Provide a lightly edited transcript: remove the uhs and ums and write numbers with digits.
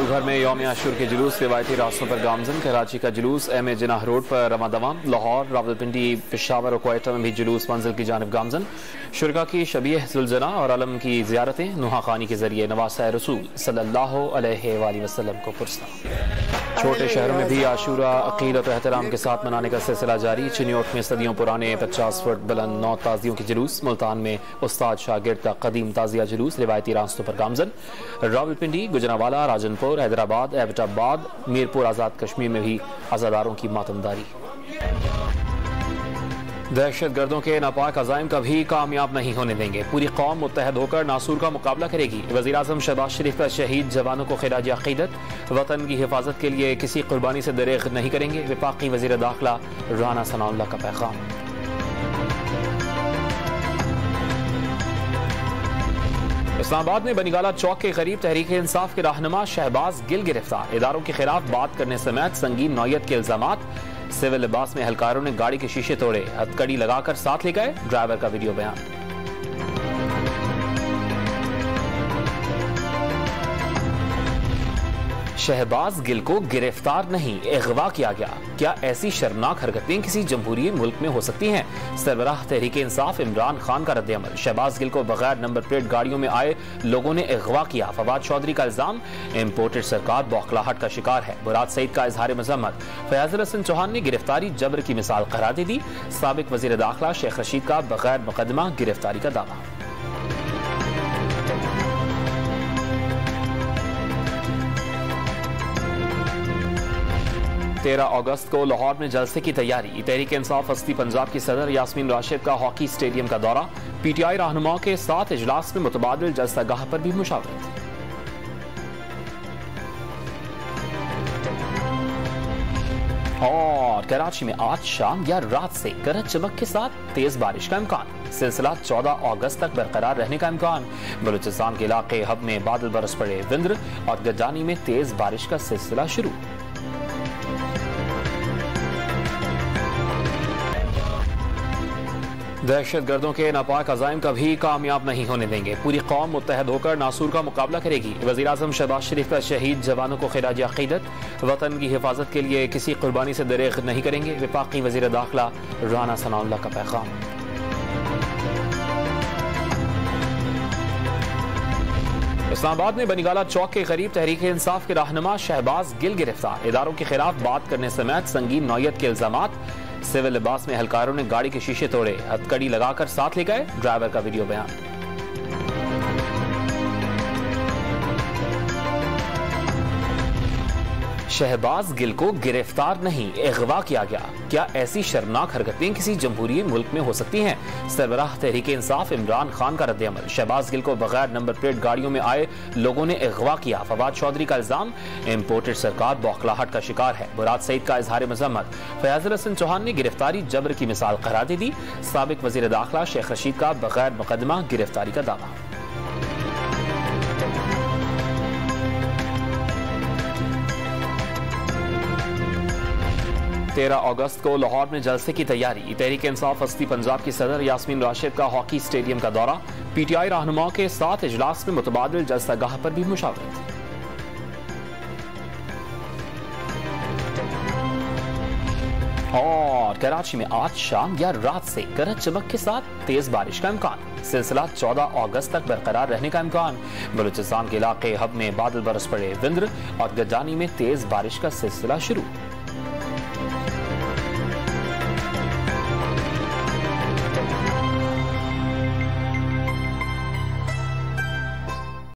मुल्क भर में यौम आशूर के जुलूस रिवायती रास्तों पर गामजन। कराची का जुलूस एम जिनाह रोड पर रमादवाम, लाहौर, रावलपिंडी, पेशावर और क्वेटा में भी जुलूस मंजिल की जानिब गामजन। शुरका की शबीह जुलजना और आलम की ज़ियारतें नुहा खानी के जरिए नवासा रसूल सल्लल्लाहु अलैहि वसल्लम को पुरस्कार। छोटे शहरों में भी आशूरा अकीदत और एहतराम के साथ मनाने का सिलसिला जारी। चिन्योट में सदियों पुराने 50 फुट बुलंद 9 ताजियों के जुलूस। मुल्तान में उस्ताद शागिर्द का कदीम ताजिया जुलूस रिवायती रास्तों पर गामजन। रावलपिंडी, गुजरावाला, राजनपुर, हैदराबाद, एबटाबाद, मीरपुर, आज़ाद कश्मीर में भी अज़ादारों की मातमदारी। दहशत गर्दों के नापाक अज़ाइम कभी कामयाब नहीं होने देंगे। पूरी कौम मुत्तहद होकर नासूर का मुकाबला करेगी। वज़ीर आज़म शहबाज शरीफ का शहीद जवानों को खिराज अक़ीदत। वतन की हिफाजत के लिए किसी कुर्बानी से दरेग नहीं करेंगे। वफाकी वज़ीर दाखिला राना सनाउल्लाह का पैगाम। इस्लामाबाद में बनीगाला चौक के करीब तहरीक इंसाफ के रहनुमा शहबाज गिल गिरफ्तार। इदारों के खिलाफ बात करने समेत संगीन नौयत के इल्जामात। सिविल लिबास में एहलकारों ने गाड़ी के शीशे तोड़े, हथकड़ी लगाकर साथ ले गए। ड्राइवर का वीडियो बयान। शहबाज गिल को गिरफ्तार नहीं, अगवा किया गया। क्या ऐसी शर्मनाक हरकतें किसी जमहूरी मुल्क में हो सकती हैं? सरबराह तहरीक इंसाफ इमरान खान का रद्द-ए-अमल। शहबाज गिल को बगैर नंबर प्लेट गाड़ियों में आए लोगों ने अगवा किया। फवाद चौधरी का इल्जाम, इम्पोर्टेड सरकार बौखलाहट का शिकार है। मुराद सईद का इजहार मजम्मत। फयाजुल हसन चौहान ने गिरफ्तारी जबर की मिसाल करार दे दी। साबिक वजीर दाखिला शेख रशीद का बगैर मुकदमा गिरफ्तारी का दावा। 13 अगस्त को लाहौर में जलसे की तैयारी। तहरीक इंसाफ हस्ती पंजाब की सदर यास्मीन राशिद का हॉकी स्टेडियम का दौरा। पीटीआई रहनुमाओं के साथ इजलास में मुतबादिल जलसागाह पर भी मुशावरत। और कराची में आज शाम या रात से गरज चमक के साथ तेज बारिश का इम्कान। सिलसिला 14 अगस्त तक बरकरार रहने का इम्कान। बलूचिस्तान के इलाके हब में बादल बरस पड़े। विंध्र और गजानी में तेज बारिश का सिलसिला शुरू। दहशत गर्दों के नापाक अज़ाइम कभी कामयाब नहीं होने देंगे। पूरी कौम मुत्तहद होकर नासूर का मुकाबला करेगी। वज़ीर आज़म शहबाज शरीफ का शहीद जवानों को खिराज अक़ीदत। वतन की हिफाजत के लिए किसी कुर्बानी से दरेग नहीं करेंगे। वफाकी वज़ीर दाखिला राना सनाउल्लाह का पैगाम। इस्लामाबाद में बनीगाला चौक के करीब तहरीक इंसाफ के रहनुमा शहबाज गिल गिरफ्तार। इदारों के खिलाफ बात करने समेत संगीन नौयत के इल्जामात। सिविल लिबास में एहलकारों ने गाड़ी के शीशे तोड़े, हथकड़ी लगाकर साथ ले गए। ड्राइवर का वीडियो बयान। शहबाज गिल को गिरफ्तार नहीं, अगवा किया गया। क्या ऐसी शर्मनाक हरकतें किसी जमहूरी मुल्क में हो सकती हैं? सरबराह तहरीक इंसाफ इमरान खान का रद्द-ए-अमल। शहबाज गिल को बगैर नंबर प्लेट गाड़ियों में आए लोगों ने अगवा किया। फवाद चौधरी का इल्जाम, इम्पोर्टेड सरकार बौखलाहट का शिकार है। मुराद सईद का इजहार मजम्मत। फयाजुल हसन चौहान ने गिरफ्तारी जबर की मिसाल करार दे दी। साबिक वजीर दाखिला शेख रशीद का बगैर मुकदमा गिरफ्तारी का दावा। 13 अगस्त को लाहौर में जलसे की तैयारी। तहरीक इंसाफ हस्ती पंजाब की सदर यास्मीन राशिद का हॉकी स्टेडियम का दौरा। पीटीआई रहनुमाओं के साथ इजलास में मुतबादिल जलसागाह पर भी मुशावरत। और कराची में आज शाम या रात से गरज चमक के साथ तेज बारिश का इम्कान। सिलसिला 14 अगस्त तक बरकरार रहने का इम्कान। बलूचिस्तान के इलाके हब में बादल बरस पड़े। विंध्र और गजानी में तेज बारिश का सिलसिला शुरू।